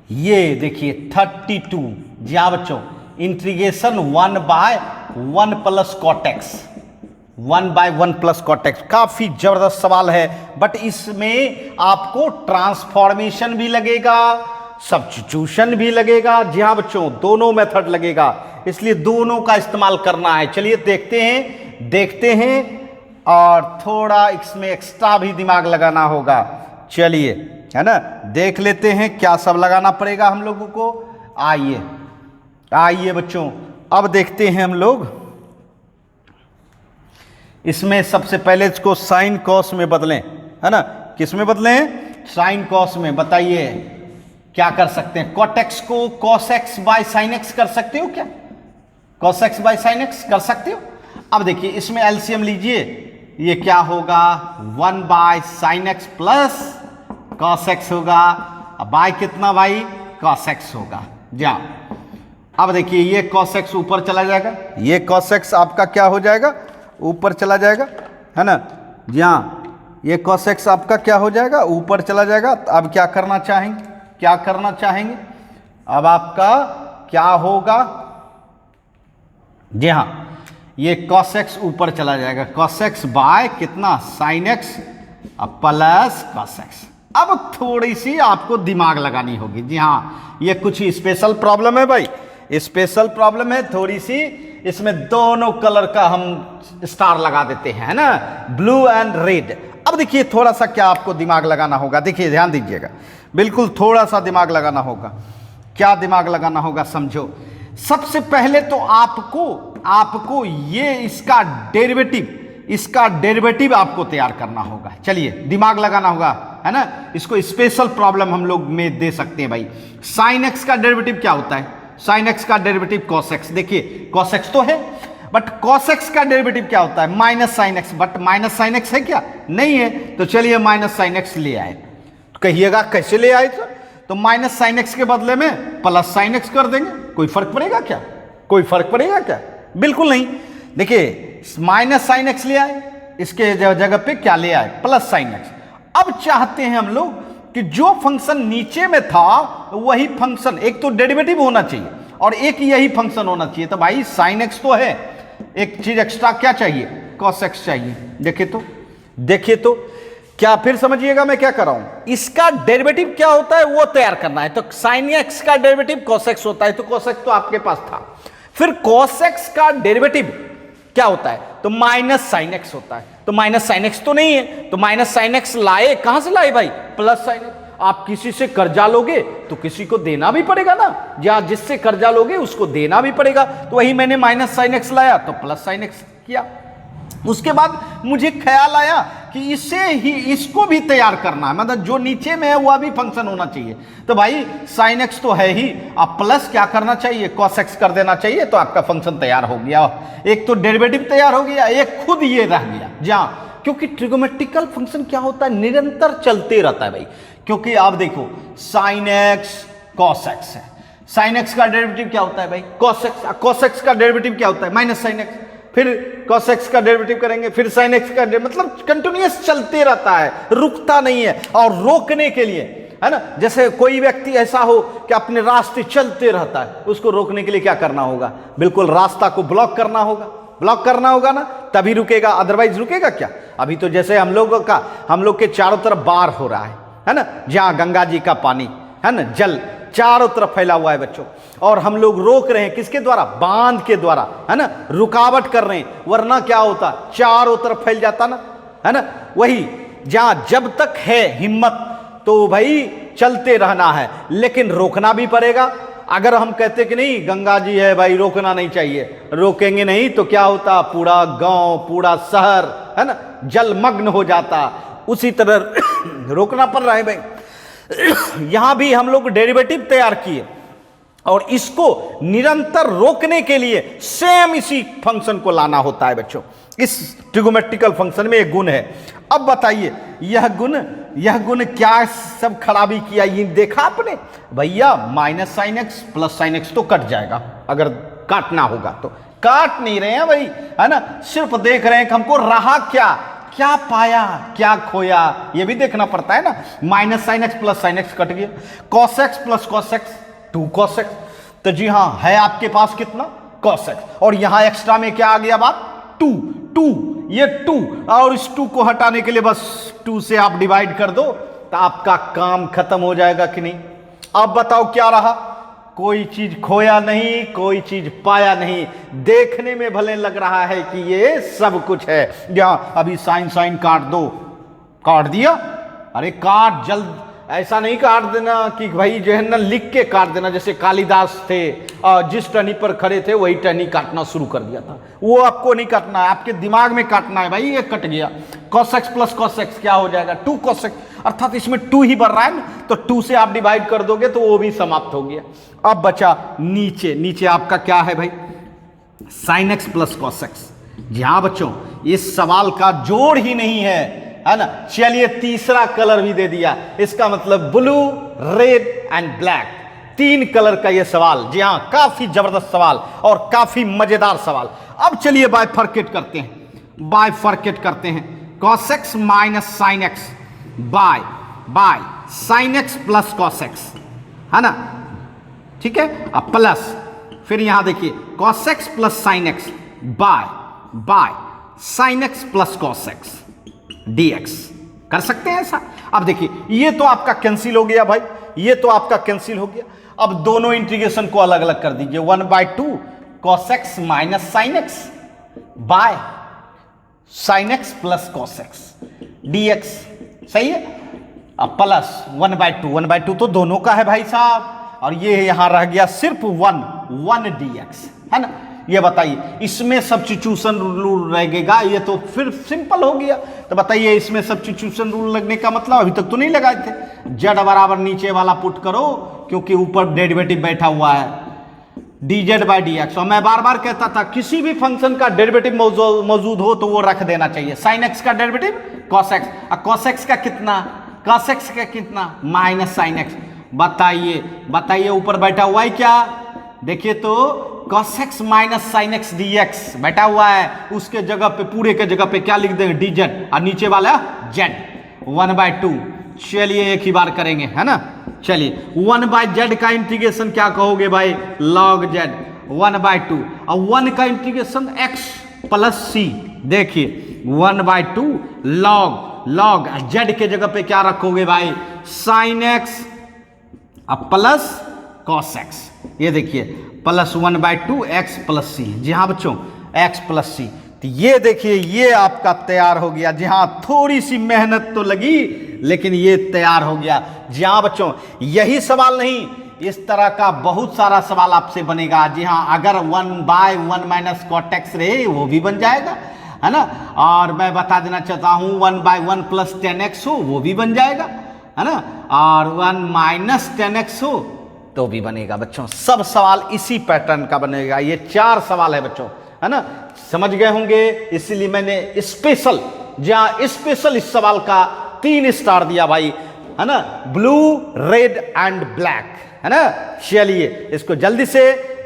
ये देखिए 32 जहां बच्चों integration 1/1 plus cot x, 1/1 plus cot x. काफी जबरदस्त सवाल है, बट इसमें आपको ट्रांसफॉर्मेशन भी लगेगा, सब्स्टिट्यूशन भी लगेगा। जी हाँ बच्चों, दोनों मेथड लगेगा, इसलिए दोनों का इस्तेमाल करना है। चलिए देखते हैं और थोड़ा इसमें एक्स्ट्रा भी दिमाग लगाना होगा। चलिए, है ना, देख लेते हैं क्या सब लगाना पड़ेगा हम लोगों को। आइए बच्चों, अब देखते हैं हम लोग। इसमें सबसे पहले इसको साइन कॉस में बदलें, है ना। किस में बदलें? साइन कॉस में। बताइए क्या कर सकते हैं? कॉट एक्स को cos x by sine x कर सकते हो क्या? Cos x by sine x कर सकते हो। अब देखिए इसमें एलसीएम लीजिए, ये क्या होगा? 1/sin x plus cos x होगा। अब बाय कितना भाई? कॉस एक्स होगा। जा, अब देखिए ये कॉस एक्स ऊपर चला जाएगा, ये कॉस एक्स आपका क्या हो जाएगा? ऊपर चला जाएगा, है ना। जी हाँ, ये कॉस एक्स आपका क्या हो जाएगा? ऊपर चला जाएगा। अब क्या करना चाहेंगे? क्या करना चाहेंगे? अब आपका क्या होगा? जी हाँ, ये cos x ऊपर चला जाएगा, cos x बाय कितना? sin x plus cos x। अब थोड़ी सी आपको दिमाग लगानी होगी। जी हाँ, ये कुछ स्पेशल प्रॉब्लम है भाई, स्पेशल प्रॉब्लम है थोड़ी सी। इसमें दोनों कलर का हम स्टार लगा देते हैं, है ना, ब्लू एंड रेड। अब देखिए थोड़ा सा क्या आपको दिमाग लगाना होगा। देखिए ध्यान दीजिएगा, बिल्कुल थोड़ा सा दिमाग लगाना होगा। क्या दिमाग लगाना होगा? समझो। सबसे पहले तो आपको ये इसका डेरिवेटिव आपको तैयार करना होगा। चलिए दिमाग लगाना होगा, है ना। इसको स्पेशल प्रॉब्लम हम लोग में दे सकते हैं भाई। साइन एक्स का डेरिवेटिव क्या होता है? साइन एक्स का डेरिवेटिव कॉस एक्स। देखिए कॉस एक्स तो है, बट कॉस एक्स का डेरिवेटिव क्या होता है? Minus sine x. But minus sine x है क्या? नहीं है। तो चलिए माइनस साइन एक्स ले आए। तो कहिएगा कैसे ले आए? तो माइनस साइन एक्स के बदले में प्लस साइन एक्स कर देंगे। कोई फर्क पड़ेगा क्या? कोई फर्क पड़ेगा क्या? बिल्कुल नहीं। देखिए माइनस साइन एक्स ले आए, इसके जगह पे क्या ले आए? Plus sine x. अब चाहते हैं हम लोग कि जो फंक्शन नीचे में था वही फंक्शन, एक तो डेरिवेटिव होना चाहिए और एक यही फंक्शन होना चाहिए। तो भाई साइन एक्स तो है, एक चीज एक्स्ट्रा क्या चाहिए? कॉस एक्स चाहिए। देखिए तो क्या, फिर समझिएगा मैं क्या कर रहा हूं। इसका डेरिवेटिव क्या होता है वो तैयार करना है। तो साइन एक्स का डेरिवेटिव कॉस एक्स होता है, तो कॉस एक्स तो आपके पास था। फिर कॉस एक्स का डेरिवेटिव क्या होता है? तो माइनस साइन एक्स होता है। तो माइनस साइन एक्स तो नहीं है, तो माइनस साइन एक्स लाए, कहां से लाए भाई? Plus sine x. आप किसी से कर्जा लोगे तो किसी को देना भी पड़ेगा ना, या जिससे कर्जा लोगे उसको देना भी पड़ेगा। तो वही मैंने माइनस साइन एक्स लाया तो प्लस साइन एक्स किया। उसके बाद मुझे ख्याल आया कि इसको भी तैयार करना है, मतलब जो नीचे में है वह भी फंक्शन होना चाहिए। तो भाई साइन एक्स तो है ही, आप प्लस क्या करना चाहिए? कॉस एक्स कर देना चाहिए। तो आपका फंक्शन तैयार हो गया। एक तो डेरिवेटिव तैयार हो गया, एक खुद ये रह गया। जहां क्योंकि ट्रिगोमेट्रिकल फंक्शन क्या होता है? निरंतर चलते रहता है भाई। क्योंकि आप देखो साइन एक्स कॉस एक्स है, साइन एक्स का डेरिवेटिव क्या होता है भाई? Cos x. कॉस एक्स का डेरिवेटिव क्या होता है? Minus sine x. फिर cos x का डेरिवेटिव करेंगे, फिर sin x का मतलब कंटिन्यूअस चलते रहता है, रुकता नहीं है। और रोकने के लिए, है ना, जैसे कोई व्यक्ति ऐसा हो कि अपने रास्ते चलते रहता है, उसको रोकने के लिए क्या करना होगा? बिल्कुल रास्ता को ब्लॉक करना होगा। ब्लॉक करना होगा ना, तभी रुकेगा, अदरवाइज रुकेगा क्या? अभी तो जैसे हम लोग के चारों तरफ बाढ़ हो रहा है ना, जहां गंगा जी का पानी, है ना, जल चारों तरफ फैला हुआ है बच्चों, और हम लोग रोक रहे हैं किसके द्वारा? बांध के द्वारा, है ना, रुकावट कर रहे हैं। वरना क्या होता? चारों तरफ फैल जाता ना, है ना। वही जहां जब तक है हिम्मत तो भाई चलते रहना है, लेकिन रोकना भी पड़ेगा। अगर हम कहते कि नहीं गंगा जी है भाई, रोकना नहीं चाहिए, रोकेंगे नहीं तो क्या होता? पूरा गांव, पूरा शहर, है ना, जलमग्न हो जाता। उसी तरह रोकना पड़ रहा है भाई। यहां भी हम लोग डेरिवेटिव तैयार किए, और इसको निरंतर रोकने के लिए सेम इसी फंक्शन को लाना होता है बच्चों। इस ट्रिगोमेट्रिकल फंक्शन में एक गुण है। अब बताइए यह गुण क्या सब खराबी किया, ये देखा आपने भैया? Minus sine x plus sine x तो कट जाएगा, अगर काटना होगा तो काट नहीं रहे हैं भाई, है ना, सिर्फ देख रहे हैं कि हमको रहा क्या, क्या पाया क्या खोया, ये भी देखना पड़ता है ना। Minus sine x plus sine x cut गया, cos x plus cos x 2 cos x, तो जी हां है आपके पास कितना cos x, और यहां एक्स्ट्रा में क्या आ गया बात 2 ये 2, और इस 2 को हटाने के लिए बस 2 से आप डिवाइड कर दो तो आपका काम खत्म हो जाएगा कि नहीं। अब बताओ क्या रहा? कोई चीज खोया नहीं, कोई चीज पाया नहीं, देखने में भले लग रहा है कि ये सब कुछ है। यहां अभी साइन साइन काट दो, काट दिया, अरे काट जल्द, ऐसा नहीं काट देना कि भाई जो है ना लिख के काट देना, जैसे कालिदास थे जिस टहनी पर खड़े थे वही टहनी काटना शुरू कर दिया था, वो आपको नहीं काटना है, आपके दिमाग में काटना है भाई। ये कट गया, cos x plus cos x क्या हो जाएगा 2 cos x, अर्थात इसमें 2 ही बढ़ रहा है ना, तो 2 से आप डिवाइड कर दोगे तो वो भी समाप्त हो गया। अब बचा नीचे आपका क्या है भाई? sin x plus cos x। जी हाँ बच्चों, इस सवाल का जोड़ ही नहीं है ना। चलिए तीसरा कलर भी दे दिया, इसका मतलब blue red and black, 3 colour का यह सवाल। जी हां, काफी जबरदस्त सवाल और काफी मजेदार सवाल। अब चलिए बायफर्केट करते हैं, cos x minus sine x by sine x plus cos x, है ना, ठीक है। अब प्लस, फिर यहां देखिए cos x plus sine x by sine x plus cos x dx, कर सकते हैं ऐसा। अब देखिए ये तो आपका कैंसिल हो गया भाई, ये तो आपका कैंसिल हो गया। अब दोनों इंटीग्रेशन को अलग अलग कर दीजिए, 1/2 cos x minus sine x by sine x plus cos x dx, सही है। अब प्लस 1/2 तो दोनों का है भाई साहब, और ये यहां रह गया सिर्फ 1 dx, है ना। ये बताइए इसमें सब्स्टिट्यूशन रूल लगेगा, ये तो फिर सिंपल हो गया। तो बताइए इसमें सब्स्टिट्यूशन रूल लगने का मतलब, अभी तक तो नहीं लगाए थे, जेड बराबर नीचे वाला पुट करो क्योंकि ऊपर डेरिवेटिव बैठा हुआ है dz बाई dx। और मैं बार बार कहता था किसी भी फंक्शन का डेरिवेटिव मौजूद हो तो वो रख देना चाहिए। साइन एक्स का डेरिवेटिव cos x, और cos x का कितना, cos x का कितना माइनस साइन एक्स। बताइए ऊपर बैठा हुआ है क्या, देखिए तो cos x minus sine x dx बैठा हुआ है, उसके जगह पे पूरे के जगह पे क्या लिख देंगे dz, और नीचे वाला z 1/2। चलिए एक ही बार करेंगे, है ना। चलिए 1/z का इंटीग्रेशन क्या कहोगे भाई, log z 1/2, और 1 का इंटीग्रेशन x प्लस c, देखिए 1/2 log z के जगह पे क्या रखोगे भाई, sign x plus cos x, ये देखिए प्लस 1/2 x प्लस सी। जी हाँ बच्चों, x प्लस सी, तो ये देखिए ये आपका तैयार हो गया। जी हाँ, थोड़ी सी मेहनत तो लगी लेकिन ये तैयार हो गया। जी हाँ बच्चों, यही सवाल नहीं, इस तरह का बहुत सारा सवाल आपसे बनेगा। जी हाँ, अगर 1/1 माइनस cot x रहे वो भी बन जाएगा, है ना। और मैं बता देना चाहता हूँ 1/1 प्लस 10x हो वो भी बन जाएगा, है ना। और 1 माइनस 10x हो तो भी बनेगा बच्चों। सब सवाल इसी पैटर्न का बनेगा। ये 4 सवाल है बच्चों, है ना, समझ गए होंगे। इसलिए मैंने स्पेशल इस सवाल का 3 स्टार दिया भाई, है ना, ब्लू रेड एंड ब्लैक, है ना। चलिए इसको जल्दी से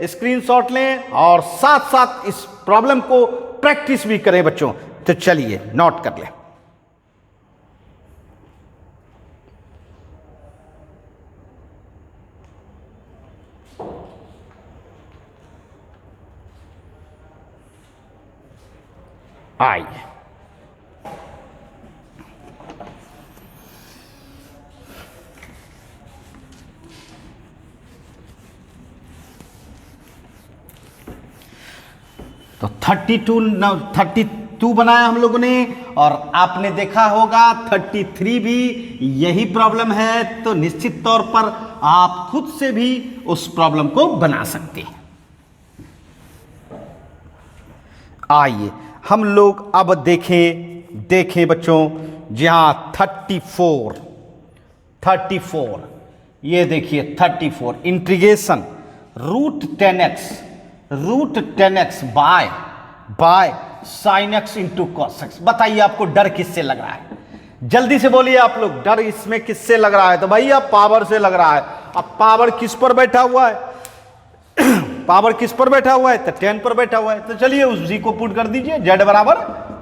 स्क्रीनशॉट लें और साथ साथ इस प्रॉब्लम को प्रैक्टिस भी करें बच्चों। तो चलिए नोट कर लें। आइए तो 32 बनाया हम लोगों ने, और आपने देखा होगा 33 भी यही प्रॉब्लम है। तो निश्चित तौर पर आप खुद से भी उस प्रॉब्लम को बना सकते हैं। आइए हम लोग अब देखें बच्चों। जी हाँ, 34 ये देखिए 34 integration √10x by sine x into cos x. बताइए आपको डर किससे लग रहा है? जल्दी से बोलिए आप लोग, डर इसमें किससे लग रहा है? तो भैया पावर से लग रहा है। अब पावर किस पर बैठा हुआ है? पावर किस पर बैठा हुआ है? तो 10 पर बैठा हुआ है। तो चलिए उसी को पुट कर दीजिए, z बराबर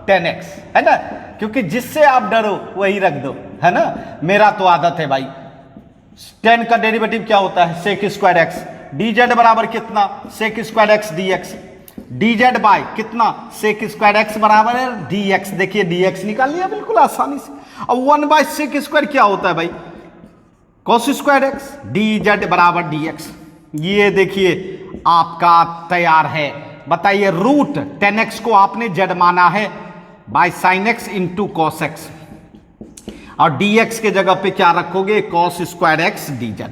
10x, है ना, क्योंकि जिससे आप डरो वही रख दो, है ना। मेरा तो आदत है भाई, 10 का डेरिवेटिव क्या होता है? सेक स्क्वायर एक्स। dz बराबर कितना? Sec square x dx। dz by कितना? सेक स्क्वायर एक्स बराबर है dx। देखिए dx निकाल लिया बिल्कुल आसानी से। अब 1 बाय सेक स्क्वायर क्या होता है भाई? Cos square x. dz बराबर dx। ये देखिए आपका तैयार है। बताइए √10x को आपने z माना है by sine x into cos x, और dx के जगह पे क्या रखोगे? Cos square x dz।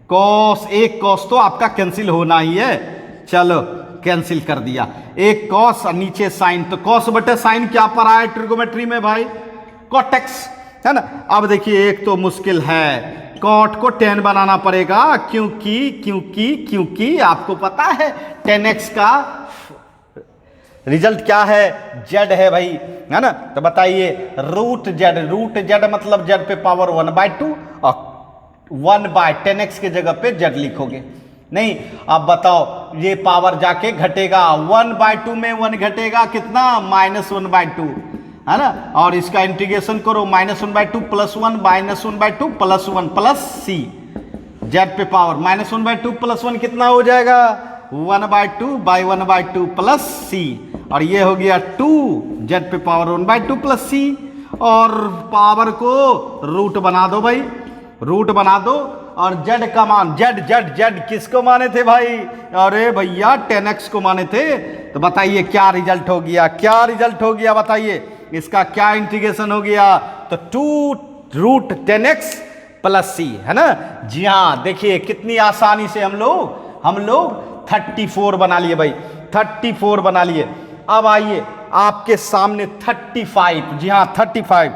Cos, एक कॉस तो आपका कैंसिल होना ही है, चलो कैंसिल कर दिया। एक कॉस और नीचे साइन, तो कॉस बटे साइन क्या पर आया ट्रिगोमेट्री में भाई? कॉट एक्स, है ना। अब देखिए एक तो मुश्किल है, कॉट को 10 बनाना पड़ेगा, क्योंकि आपको पता है 10x का रिजल्ट क्या है? z है भाई, है ना। तो बताइए √z मतलब z पे पावर 1/2, और 1/10x के जगह पे z लिखोगे नहीं। अब बताओ ये पावर जाके घटेगा, 1/2 में 1 घटेगा, कितना? -1/2, है ना। और इसका इंटीग्रेशन करो, -1/2 + 1 -1/2 + 1 प्लस c, z पे पावर -1/2 + 1 कितना हो जाएगा? 1/2 / 1/2 प्लस c, और ये हो गया 2, z पे पावर 1/2 प्लस c। और पावर को रूट बना दो भाई, रूट बना दो। और z का मान, z किसको माने थे भाई? अरे भैया 10x को माने थे। तो बताइए क्या रिजल्ट हो गया? क्या रिजल्ट हो गया बताइए? इसका क्या इंटीग्रेशन हो गया? तो 2√10x प्लस c, है ना। जी हाँ, देखिए कितनी आसानी से हम लोग 34 बना लिए भाई, 34 बना लिए। अब आइए आपके सामने 35, जी हाँ 35,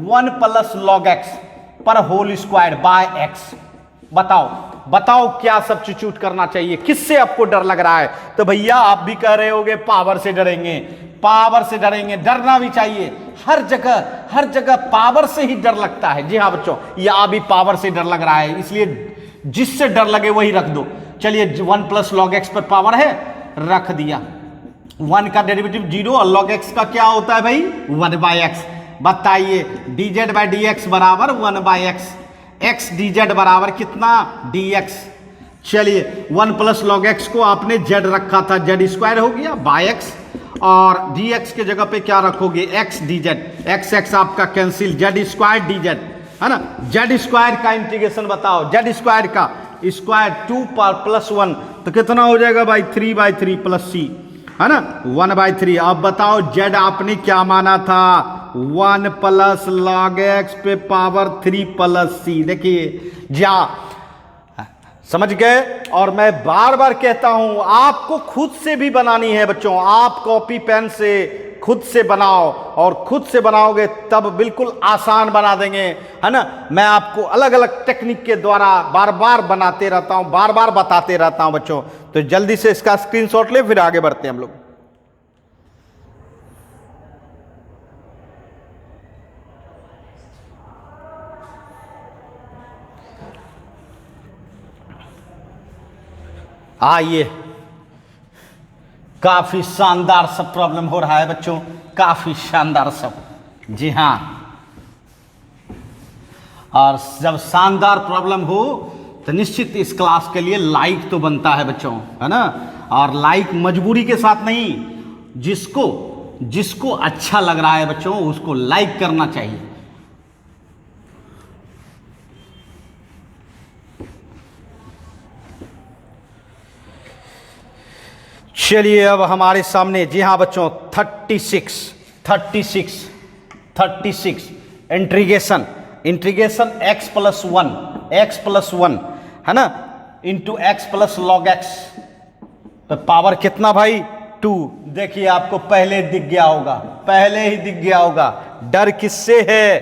1 + log x पर होल स्क्वायर बाय x। बताओ क्या सब्स्टिट्यूट करना चाहिए? किससे आपको डर लग रहा है? तो भैया आप भी कह रहे होगे पावर से डरेंगे, पावर से डरेंगे। डरना भी चाहिए, हर जगह पावर से ही डर लगता है। जी हाँ बच्चों, या भी पावर से डर लग रहा है, इसलिए जिससे डर लगे वही रख दो। चलिए 1 + log x पर पावर है, रख दिया। 1 का डेरिवेटिव 0 और log x का क्या होता है भाई? 1/x। बताइए dz/dx बराबर 1/x, x dz बराबर कितना? dx। चलिए 1 + log x को आपने z रखा था, z² हो गया बाय x, और dx के जगह पे क्या रखोगे? x dz। x आपका कैंसिल, z² dz, है ना। z² का इंटीग्रेशन बताओ, z² का स्क्वायर 2 + 1 तो कितना हो जाएगा भाई? 3/3 प्लस c, है ना, 1/3। अब बताओ z आपने क्या माना था? 1 + log x पे पावर 3 प्लस c। देखिए जा समझ गए। और मैं बार बार कहता हूं आपको खुद से भी बनानी है बच्चों। आप कॉपी पेन से खुद से बनाओ, और खुद से बनाओगे तब बिल्कुल आसान बना देंगे, है ना। मैं आपको अलग अलग टेक्निक के द्वारा बार बार बनाते रहता हूं, बार बार बताते रहता हूं बच्चों। तो जल्दी से इसका स्क्रीनशॉट ले, फिर आगे बढ़ते हैं हम लोग। आइए, काफी शानदार सब प्रॉब्लम हो रहा है बच्चों, काफी शानदार सब। जी हां, और जब शानदार प्रॉब्लम हो तो निश्चित इस क्लास के लिए लाइक तो बनता है बच्चों, है ना। और लाइक मजबूरी के साथ नहीं, जिसको अच्छा लग रहा है बच्चों उसको लाइक करना चाहिए। चलिए अब हमारे सामने, जी हाँ बच्चों, 36 इंटीग्रेशन x + 1 है ना, इंटू x + log x, तो पावर कितना भाई? 2। देखिए आपको पहले ही दिख गया होगा। डर किससे है?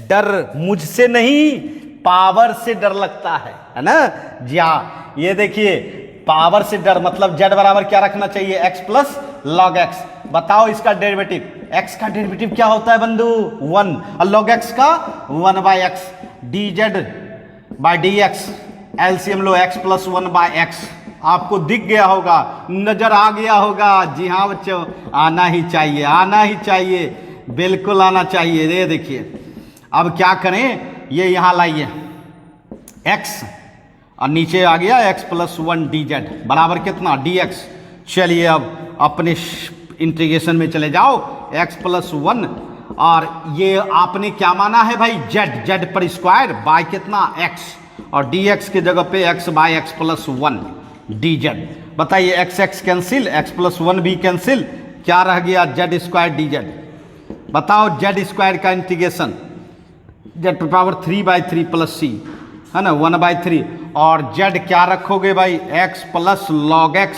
डर मुझसे नहीं, पावर से डर लगता है ना। जी हाँ, ये देखिए पावर से डर, मतलब z बराबर क्या रखना चाहिए, x प्लस लॉग x। बताओ इसका डेरिवेटिव, x का डेरिवेटिव क्या होता है बंधु, 1, और लॉग x का 1 by x, d Z by D x, LCM low x plus 1 by x. आपको दिख गया होगा, नजर आ गया होगा। जी हाँ बच्चों, आना ही चाहिए, आना ही चाहिए, बिल्कुल आना चाहिए। ये देखिए अब क्या करें, ये यहाँ लाइए x और नीचे आ गया x प्लस 1 डी जेड बराबर कितना, डी एक्स। चलिए अब अपने इंटीग्रेशन में चले जाओ, x प्लस 1 और ये आपने क्या माना है भाई, z पर स्क्वायर बाय कितना x, और dx की जगह पे x by x plus 1 dz। बताइए x x cancel, x plus 1 भी कैंसिल, क्या रह गया, z स्क्वायर dz। बताओ z स्क्वायर का integration, z power 3/3 plus c है ना, 1/3, और z क्या रखोगे भाई, x प्लस लॉग x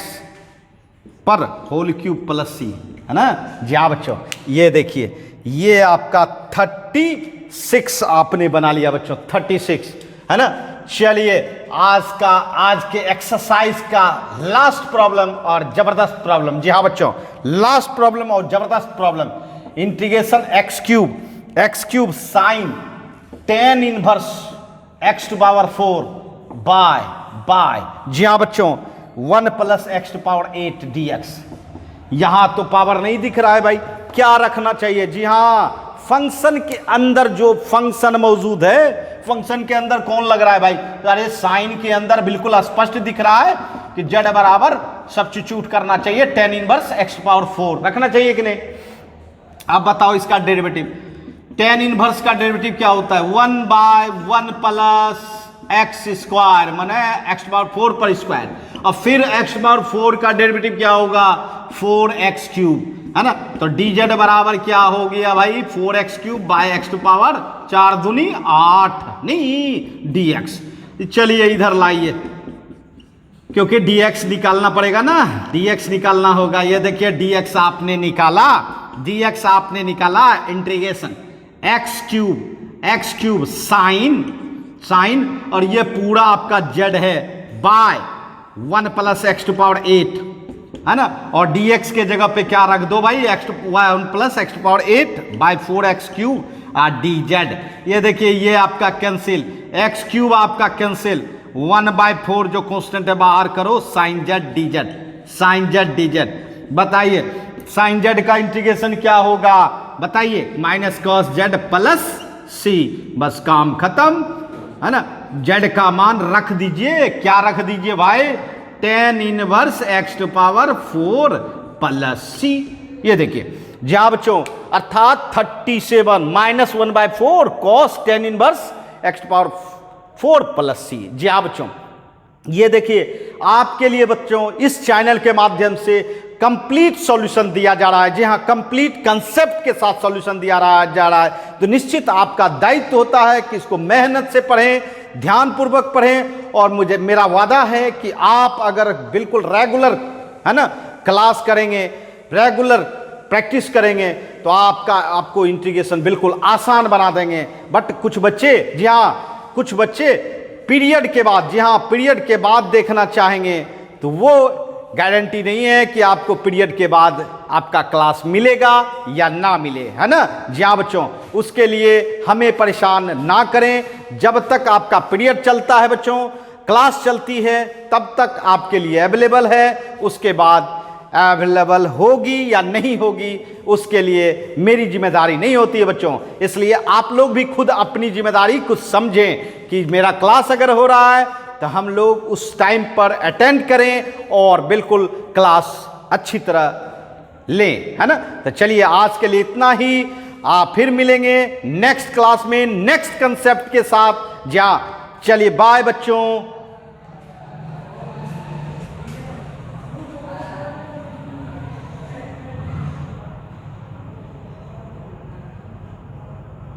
पर होल क्यूब प्लस c, है ना। जी हाँ बच्चों, ये देखिए ये आपका 36 आपने बना लिया बच्चों, 36, है ना। चलिए आज के एक्सरसाइज का लास्ट प्रॉब्लम और जबरदस्त प्रॉब्लम। जी हाँ बच्चों, लास्ट प्रॉब्लम और जबरदस्त problem, integration x cube sine tan inverse x to power 4 by जी हाँ बच्चों 1 plus x to power 8 dx। यहां तो पावर नहीं दिख रहा है भाई, क्या रखना चाहिए, जी हाँ फंक्शन के अंदर जो फंक्शन मौजूद है, फंक्शन के अंदर कौन लग रहा है भाई, अरे साइन के अंदर बिल्कुल स्पष्ट दिख रहा है कि z बराबर सब्स्टिट्यूट करना चाहिए tan inverse x to power 4 रखना चाहिए कि नहीं। अब बताओ इसका डेरिवेटिव, tan इनवर्स का डेरिवेटिव क्या होता है, 1/1 प्लस एक्स स्क्वायर माने x पावर 4 पर स्क्वायर, और फिर x पावर 4 का डेरिवेटिव क्या होगा, 4x क्यूब, है ना। तो dz बराबर क्या हो गया भाई, 4x cube by x to power 4 दूनी 8 नहीं dx। चलिए इधर लाइए, क्योंकि dx निकालना पड़ेगा ना, dx निकालना होगा। ये देखिए dx आपने निकाला, इंटीग्रेशन x क्यूब साइन और ये पूरा आपका z है by 1 plus x to power 8, है ना, और dx के जगह पे क्या रख दो भाई, 1 plus x to power 8 by 4x cube dz। ये देखिए ये आपका कैंसिल, x क्यूब आपका कैंसिल, 1/4 जो कांस्टेंट है बाहर करो, साइन z dz। बताइए साइन z का इंटीग्रेशन क्या होगा, बताइए, minus cos z plus c, बस काम खत्म, है ना। z का मान रख दीजिए, क्या रख दीजिए भाई, tan inverse x to power 4 plus c। ये देखिए जी हाँ बच्चों, अर्थात 37 -1/4 cos tan inverse x to power 4 plus c। जी हाँ बच्चों, ये देखिए आपके लिए बच्चों इस चैनल के माध्यम से कंप्लीट सॉल्यूशन दिया जा रहा है। जी हाँ, कंप्लीट कंसेप्ट के साथ सॉल्यूशन दिया जा रहा है। तो निश्चित आपका दायित्व होता है कि इसको मेहनत से पढ़ें, ध्यानपूर्वक पढ़ें, और मेरा वादा है कि आप अगर बिल्कुल रेगुलर, है ना, क्लास करेंगे, रेगुलर प्रैक्टिस करेंगे, तो आपको इंटीग्रेशन बिल्कुल आसान बना देंगे। बट कुछ बच्चे, जी हाँ कुछ बच्चे पीरियड के बाद, जी हाँ पीरियड के बाद देखना चाहेंगे, तो वो गारंटी नहीं है कि आपको पीरियड के बाद आपका क्लास मिलेगा या ना मिले, है ना। जी हाँ बच्चों, उसके लिए हमें परेशान ना करें। जब तक आपका पीरियड चलता है बच्चों, क्लास चलती है, तब तक आपके लिए अवेलेबल है। उसके बाद अवेलेबल होगी या नहीं होगी, उसके लिए मेरी जिम्मेदारी नहीं होती है बच्चों। इसलिए आप लोग भी खुद अपनी जिम्मेदारी कुछ समझें कि मेरा क्लास अगर हो रहा है तो हम लोग उस टाइम पर अटेंड करें और बिल्कुल क्लास अच्छी तरह लें, है ना। तो चलिए आज के लिए इतना ही, फिर मिलेंगे नेक्स्ट क्लास में नेक्स्ट कंसेप्ट के साथ। चलिए बाय बच्चों।